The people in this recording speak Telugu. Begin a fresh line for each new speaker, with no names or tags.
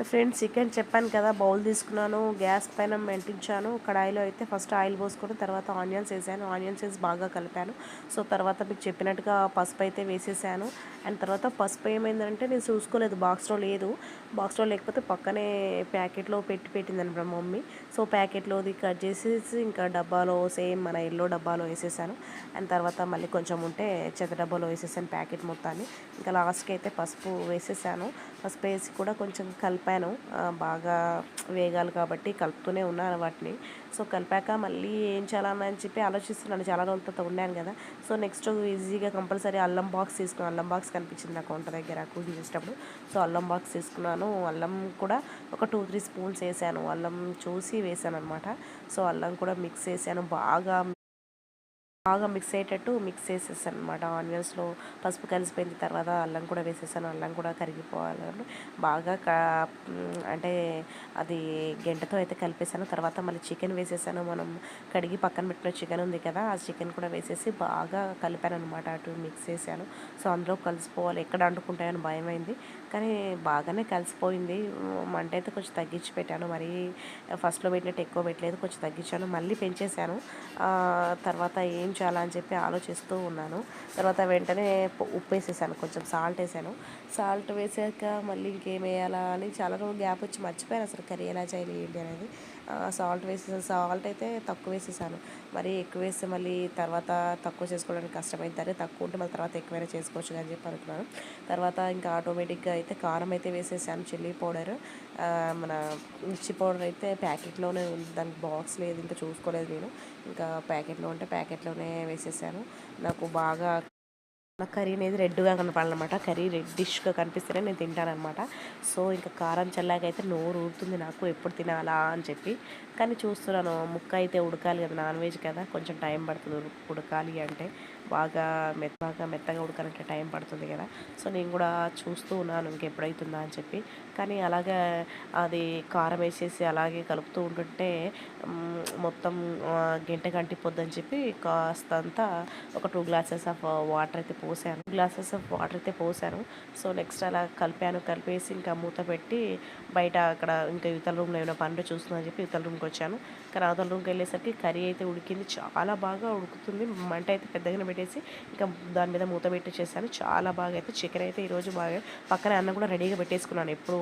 ఫ్రెండ్స్ చికెన్ చెప్పాను కదా, బౌల్ తీసుకున్నాను, గ్యాస్ పైన మెంటించాను. కడాయిలో అయితే ఫస్ట్ ఆయిల్ పోసుకొని తర్వాత ఆనియన్స్ వేసాను. ఆనియన్స్ వేసి బాగా కలిపాను. సో తర్వాత మీకు చెప్పినట్టుగా పసుపు అయితే వేసేసాను. అండ్ తర్వాత పసుపు ఏమైందంటే నేను చూసుకోలేదు, బాక్స్లో లేదు. బాక్స్లో లేకపోతే పక్కనే ప్యాకెట్లో పెట్టిందనమాట మమ్మీ. సో ప్యాకెట్లోది కట్ చేసేసి ఇంకా డబ్బాలో సేమ్ మన ఎల్లో డబ్బాలో వేసేసాను. అండ్ తర్వాత మళ్ళీ కొంచెం ఉంటే చెత్త డబ్బాలో వేసేసాను ప్యాకెట్ మొత్తాన్ని. ఇంకా లాస్ట్కి అయితే పసుపు వేసేసాను. పసుపు వేసి కూడా కొంచెం కలిపాను. బాగా వేగాలి కాబట్టి కలుపుతూనే ఉన్నాను వాటిని. సో కలిపాక మళ్ళీ ఏం చేయాలని చెప్పి ఆలోచిస్తున్నాను, చాలా రోజుల తర్వాత ఉన్నాను కదా. సో నెక్స్ట్ ఈజీగా కంపల్సరీ అల్లం బాక్స్ తీసుకున్నాను. అల్లం బాక్స్ కనిపించింది నాకు వంట దగ్గర కుకింగ్ చేసేటప్పుడు. సో అల్లం బాక్స్ తీసుకున్నాను. అల్లం కూడా ఒక 2-3 స్పూన్స్ వేసాను. అల్లం చూసి వేసాను అనమాట. సో అల్లం కూడా మిక్స్ చేసాను. బాగా బాగా మిక్స్ అయ్యేటట్టు మిక్స్ చేసేసాను అనమాట. ఆనియన్స్లో పసుపు కలిసిపోయిన తర్వాత అల్లం కూడా వేసేసాను. అల్లం కూడా కరిగిపోవాలని బాగా అంటే అది గెంటతో అయితే కలిపేసాను. తర్వాత మళ్ళీ చికెన్ వేసేసాను. మనం కడిగి పక్కన పెట్టిన చికెన్ ఉంది కదా, ఆ చికెన్ కూడా వేసేసి బాగా కలిపాను అనమాట. అటు మిక్స్ చేశాను. సో అందులో కలిసిపోవాలి, ఎక్కడ అంటుకుంటాయని భయమైంది, కానీ బాగానే కలిసిపోయింది. మంట అయితే కొంచెం తగ్గించి పెట్టాను, మరీ ఫస్ట్లో పెట్టినట్టు ఎక్కువ పెట్టలేదు, కొంచెం తగ్గించాను, మళ్ళీ పెంచేసాను. తర్వాత ఏం చేయాలా అని చెప్పి ఆలోచిస్తూ ఉన్నాను. తర్వాత వెంటనే ఉప్పు వేసేసాను, కొంచెం సాల్ట్ వేసాను. సాల్ట్ వేసాక మళ్ళీ ఇంకేం వేయాలా అని చాలా రోజులు గ్యాప్ వచ్చి మర్చిపోయాను అసలు కర్రీ ఎలా చేయాలి ఏంటి అనేది. సాల్ట్ వేసేసాను. సాల్ట్ అయితే తక్కువ వేసేసాను, మరి ఎక్కువ వేస్తే మళ్ళీ తర్వాత తక్కువ చేసుకోవడానికి కష్టమైంది. తక్కువ ఉంటే మళ్ళీ తర్వాత ఎక్కువైనా చేసుకోవచ్చు అని చెప్పి అనుకున్నాను. తర్వాత ఇంకా ఆటోమేటిక్గా అయితే కారం అయితే వేసేసాను, చిల్లీ పౌడర్. మన మిర్చి పౌడర్ అయితే ప్యాకెట్లోనే ఉంది, దానికి బాక్స్ లేదు, ఇంకా చూసుకోలేదు నేను. ఇంకా ప్యాకెట్లో ఉంటే ప్యాకెట్లోనే వేసేసాను. నాకు బాగా నా కర్రీ అనేది రెడ్గా కనపడాలన్నమాట. కర్రీ రెడ్డిష్గా కనిపిస్తేనే నేను తింటానమాట. సో ఇంకా కారం చల్లాకైతే నోరు ఊరుతుంది నాకు, ఎప్పుడు తినాలా అని చెప్పి. కానీ చూస్తున్నాను, ముక్క అయితే ఉడకాలి కదా, నాన్ వెజ్ కదా, కొంచెం టైం పడుతుంది ఉడకాలి అంటే. బాగా మెత్తగా ఉడకాలంటే టైం పడుతుంది కదా. సో నేను కూడా చూస్తూ ఉన్నాను ఇంకెప్పుడైతుందా అని చెప్పి. కానీ అలాగే అది కారం వేసేసి అలాగే కలుపుతూ ఉంటుంటే మొత్తం గంట కంటిపోద్దని చెప్పి కాస్తంత ఒక 2 గ్లాసెస్ ఆఫ్ వాటర్ అయితే పోసాను. సో నెక్స్ట్ అలా కలిపేసి ఇంకా మూత పెట్టి బయట అక్కడ ఇంకా యువతల రూమ్లో ఏమైనా పనులు చూస్తుందని చెప్పి యువతల రూమ్కి వచ్చాను. కానీ అవతల రూమ్కి వెళ్ళేసరికి కర్రీ అయితే ఉడికింది, చాలా బాగా ఉడుకుతుంది. మంట అయితే పెద్దగానే పెట్టేసి ఇంకా దాని మీద మూత పెట్టి చేశాను. చాలా బాగా అయితే చికెన్ అయితే ఈరోజు బాగా పక్కనే అన్నం కూడా రెడీగా పెట్టేసుకున్నాను, ఎప్పుడు